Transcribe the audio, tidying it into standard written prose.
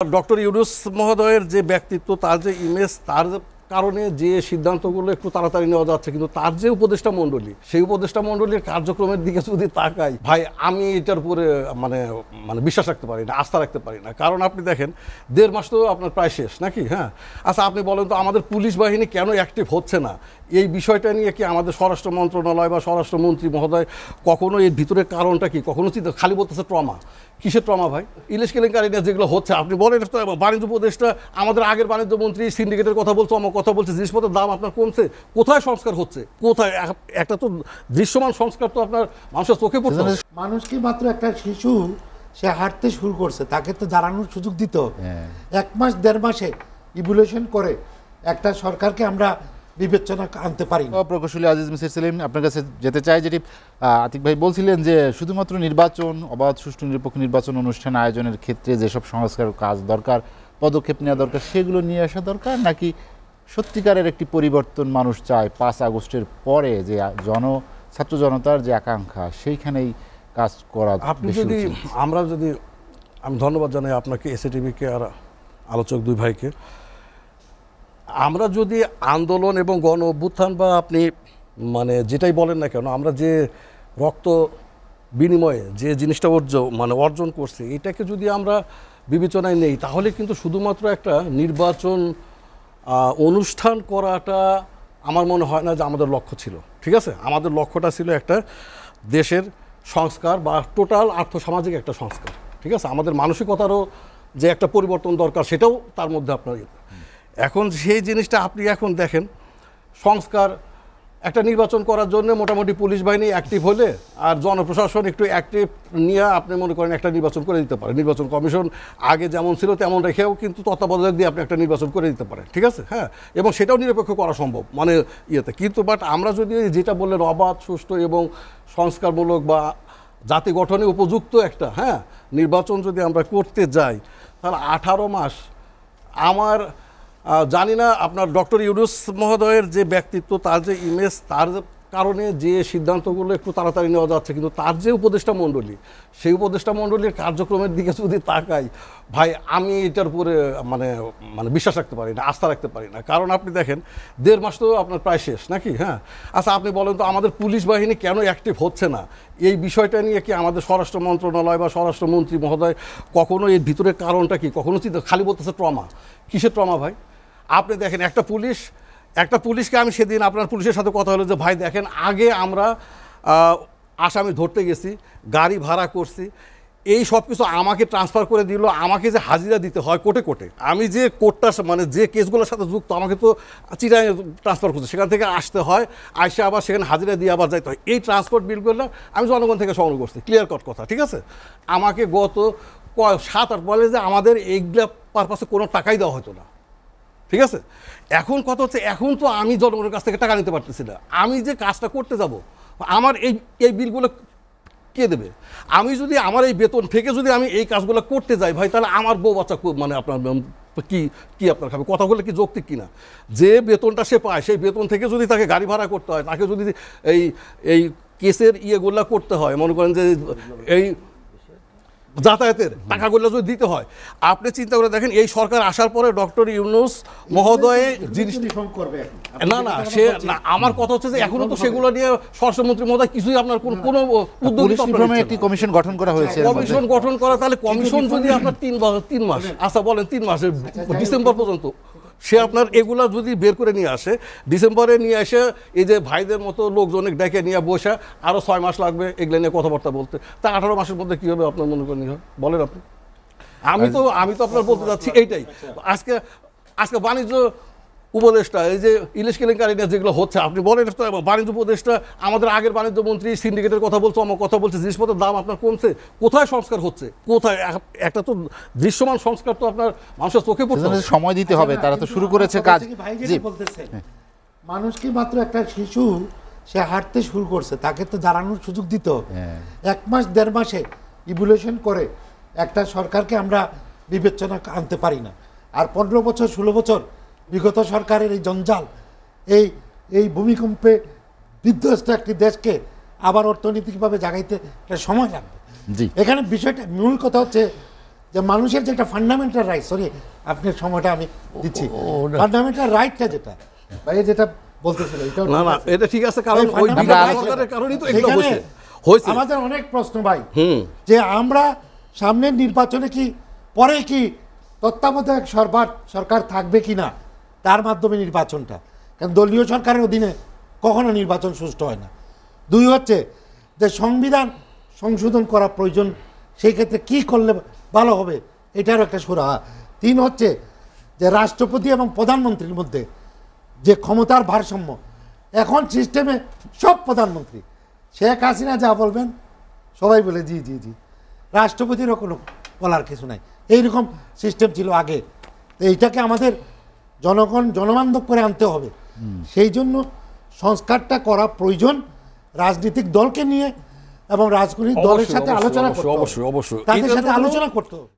Doctor Yunus মহোদয়ের যে ব্যক্তিত্ব, তার যে ইমেজ, তার কারণে যে সিদ্ধান্তগুলো একটু তাড়াতাড়ি নেওয়া যাচ্ছে, কিন্তু তার যে উপদেষ্টা মণ্ডলী, সেই উপদেষ্টা মণ্ডলীর কার্যক্রমের দিকে যদি তাকাই, ভাই আমি এটার উপরে মানে মানে বিশ্বাস রাখতে পারি না, আস্থা রাখতে পারি না। কারণ আপনি দেখেন 1.5 মাস তো আপনার প্রায় শেষ নাকি? হ্যাঁ, আচ্ছা আপনি বলেন তো আমাদের পুলিশ বাহিনী কেন অ্যাক্টিভ হচ্ছে না? এই বিষয়টা নিয়ে কি আমাদের স্বরাষ্ট্র মন্ত্রণালয় বা স্বরাষ্ট্রমন্ত্রী মহোদয় কখনো এর ভিতরে কারণটা কি কখনো চিন্তা? খালি বলতেছে ট্রমা। কিসের ট্রমা ভাই? ইলিশ কেলেঙ্কারি নিয়ে যেগুলো হচ্ছে আপনি বলেন, বাণিজ্য উপদেষ্টা আমাদের আগের বাণিজ্য মন্ত্রী সিন্ডিকেটের কথা বলছে, অমক কথা বলছে, জিনিসপত্রের দাম আপনার কমছে, কোথায় সংস্কার হচ্ছে? কোথায়? একটা তো দৃশ্যমান সংস্কার তো আপনার মানুষের চোখে পড়ছে। মানুষ কি মাত্র একটা শিশু, সে হাঁটতে শুরু করছে, তাকে তো দাঁড়ানোর সুযোগ দিতে হবে। 1 মাস 1.5 মাসে ইভ্যালুয়েশন করে একটা সরকারকে আমরা বিবেচনা আনতে পারি না। প্রকৌশলী আজিজ মিসির সেলিম, আপনার কাছে যেতে চাই, যেটি আতিক ভাই বলছিলেন যে শুধুমাত্র নির্বাচন, অবাধ সুষ্ঠু নিরপেক্ষ নির্বাচন অনুষ্ঠান আয়োজনের ক্ষেত্রে যেসব সংস্কার কাজ দরকার, পদক্ষেপ নেওয়া দরকার, সেগুলো নিয়ে আসা দরকার, নাকি সত্যিকারের একটি পরিবর্তন মানুষ চায় 5 আগস্টের পরে যে ছাত্র জনতার যে আকাঙ্ক্ষা, সেইখানেই কাজ করা? আপনি যদি আমি ধন্যবাদ জানাই আপনাকে, এসএটিভিকে আর আলোচক দুই ভাইকে। আমরা যদি আন্দোলন এবং গণ অভ্যুত্থান বা আপনি মানে যেটাই বলেন না কেন, আমরা যে রক্ত বিনিময়ে যে জিনিসটা অর্জন করছি, এটাকে যদি আমরা বিবেচনায় নেই, তাহলে কিন্তু শুধুমাত্র একটা নির্বাচন অনুষ্ঠান করাটা আমার মনে হয় না যে আমাদের লক্ষ্য ছিল। ঠিক আছে, আমাদের লক্ষ্যটা ছিল একটা দেশের সংস্কার বা টোটাল আর্থসামাজিক একটা সংস্কার। ঠিক আছে, আমাদের মানসিকতারও যে একটা পরিবর্তন দরকার, সেটাও তার মধ্যে আপনার। এখন সেই জিনিসটা আপনি এখন দেখেন, সংস্কার একটা নির্বাচন করার জন্য মোটামুটি পুলিশ বাহিনী অ্যাক্টিভ হলে আর জনপ্রশাসন একটু অ্যাক্টিভ নিয়ে আপনি মনে করেন একটা নির্বাচন করে দিতে পারেন। নির্বাচন কমিশন আগে যেমন ছিল তেমন রেখেও কিন্তু তত্ত্বাবধায়ক দিয়ে আপনি একটা নির্বাচন করে দিতে পারেন। ঠিক আছে, হ্যাঁ, এবং সেটাও নিরপেক্ষ করা সম্ভব ইয়েতে। কিন্তু বাট আমরা যদি যেটা বললেন অবাধ, সুষ্ঠু এবং সংস্কারমূলক বা জাতি গঠনে উপযুক্ত একটা নির্বাচন যদি আমরা করতে যাই, তাহলে 18 মাস আমার জানি না আপনার ডক্টর ইউনূস মহোদয়ের যে ব্যক্তিত্ব, তার যে ইমেজ, তার কারণে যে সিদ্ধান্তগুলো একটু তাড়াতাড়ি নেওয়া যাচ্ছে, কিন্তু তার যে উপদেষ্টা মণ্ডলী, সেই উপদেষ্টা মণ্ডলীর কার্যক্রমের দিকে যদি তাকাই, ভাই আমি এটার উপরে মানে বিশ্বাস রাখতে পারি না, আস্থা রাখতে পারি না। কারণ আপনি দেখেন 1.5 মাস তো আপনার প্রায় শেষ নাকি? হ্যাঁ, আচ্ছা আপনি বলেন তো আমাদের পুলিশ বাহিনী কেন অ্যাক্টিভ হচ্ছে না? এই বিষয়টা নিয়ে কি আমাদের স্বরাষ্ট্র মন্ত্রণালয় বা স্বরাষ্ট্রমন্ত্রী মহোদয় কখনো এর ভিতরে কারণটা কি কখনো চিন্তা? খালি বলতেছে ট্রমা। কিসের ট্রমা ভাই? আপনি দেখেন একটা পুলিশকে আমি সেদিন আপনার পুলিশের সাথে কথা হলো যে ভাই দেখেন, আগে আমরা আসামি ধরতে গেছি, গাড়ি ভাড়া করছি, এই সব কিছু আমাকে ট্রান্সফার করে দিল, আমাকে যে হাজিরা দিতে হয় কোর্টে, আমি যে কোর্টটা যে কেসগুলোর সাথে যুক্ত, আমাকে তো চিরাঙে ট্রান্সফার করছে, সেখান থেকে আসতে হয়, আসে আবার সেখানে হাজিরা দিয়ে আবার যাইতে হয়। এই ট্রান্সপোর্ট বিলগুলো আমি জনগণ থেকে সংগ্রহ করছি, ক্লিয়ার কাট কথা। ঠিক আছে, আমাকে গত 7-8 বলে যে আমাদের এইগুলা পারপাসে কোনো টাকাই দেওয়া হতো না। ঠিক আছে, এখন কথা হচ্ছে, এখন তো আমি জনগণের কাছ থেকে টাকা নিতে পারতেছি না, আমি যে কাজটা করতে যাব, আমার এই বিলগুলো কে দেবে? আমি যদি আমার এই বেতন থেকে যদি আমি এই কাজগুলো করতে যাই ভাই, তাহলে আমার বউ বাচ্চা আপনার কি আপনার খাবে? কথাগুলো কি যৌক্তিক কিনা? যে বেতনটা সে পায়, সেই বেতন থেকে যদি তাকে গাড়ি ভাড়া করতে হয়, তাকে যদি এই কেসের ইয়েগুলো করতে হয়, মনে করেন যে এই যাতায়াতের টাকাগুলো যদি দিতে হয়, আপনি চিন্তা করে দেখেন, এই সরকার আসার পরে ডক্টর ইউনূস মহোদয় না সে না, আমার কথা হচ্ছে যে এখনো তো সেগুলো নিয়ে স্বরাষ্ট্রমন্ত্রী মহোদয় কিছুই আপনার কোনো উদ্যোগ, একটি কমিশন গঠন করা হয়েছে, কমিশন গঠন করা। তাহলে কমিশন যদি আপনার 3 মাস, আচ্ছা বলেন 3 মাসের ডিসেম্বর পর্যন্ত সে আপনার এগুলা যদি বের করে নিয়ে আসে, ডিসেম্বরে নিয়ে এসে এই যে ভাইদের মতো লোকজনে ডেকে নিয়ে বসে আরও 6 মাস লাগবে এগুলো নিয়ে কথাবার্তা বলতে, তা 18 মাসের মধ্যে কী হবে আপনার মনে করেন? বলেন আপনি। আমি তো আপনার বলতে চাচ্ছি এইটাই। আজকে বাণিজ্য উপদেষ্টা, এই যে ইলিশ কেলেঙ্কারি নিয়ে যেগুলো হচ্ছে, আপনি বলেন বাণিজ্য উপদেষ্টা আমাদের আগের বাণিজ্য মন্ত্রী সিন্ডিকেটের কথা বলছে, অমক কথা বলছে, জিনিসপত্রের দাম আপনার কমছে, কোথায় সংস্কার হচ্ছে? কোথায়? একটা তো দৃশ্যমান সংস্কার তো আপনার মানুষের চোখে পড়ছে। সময় দিতে হবে, তারা তো শুরু করেছে কাজ। মানুষ কি মাত্র একটা শিশু, সে হাঁটতে শুরু করছে, তাকে তো দাঁড়ানোর সুযোগ দিতে হবে। 1 মাস 1.5 মাসে ইভ্যালুয়েশন করে একটা সরকারকে আমরা বিবেচনা আনতে পারি না। আর 15 বছর 16 বছর বিগত সরকারের এই জঞ্জাল, এই ভূমিকম্পে বিধ্বস্ত একটি দেশকে আবার অর্থনৈতিকভাবে জাগাইতে সময় লাগবে। এখানে বিষয়টা মূল কথা হচ্ছে যে মানুষের যেটা ফান্ডামেন্টাল রাইট, সরি আপনার সময়টা আমি দিচ্ছি, ফান্ডামেন্টাল রাইটটা যেটা ভাই যেটা বলতেছিল এটা না না এটা ঠিক আছে, কারণ এই ওই fundamental বিগত right সরকারের কারণেই তো এগুলো সেখানে হয়েছে। আমাদের অনেক প্রশ্ন ভাই যে আমরা সামনের নির্বাচনে কি পরে কি তত্ত্বাবধায়ক সরকার থাকবে কিনা, তার মাধ্যমে নির্বাচনটা, কারণ দলীয় সরকারের অধীনে কখনো নির্বাচন সুষ্ঠু হয় না। দুই হচ্ছে যে সংবিধান সংশোধন করা প্রয়োজন, সেই ক্ষেত্রে কি করলে ভালো হবে এটারও একটা সুরাহা। তিন হচ্ছে যে রাষ্ট্রপতি এবং প্রধানমন্ত্রীর মধ্যে যে ক্ষমতার ভারসাম্য, এখন সিস্টেমে সব প্রধানমন্ত্রী, শেখ হাসিনা যা বলবেন সবাই বলে জি জি জি, রাষ্ট্রপতিরও কোনো বলার কিছু নাই, এইরকম সিস্টেম ছিল আগে। তো এইটাকে আমাদের জনবান্ধব করে আনতে হবে, সেই জন্য সংস্কারটা করা প্রয়োজন, রাজনৈতিক দলকে নিয়ে এবং রাজনৈতিক দলের সাথে আলোচনা করতে হবে, অবশ্যই অবশ্যই তাদের সাথে আলোচনা করতে হবে।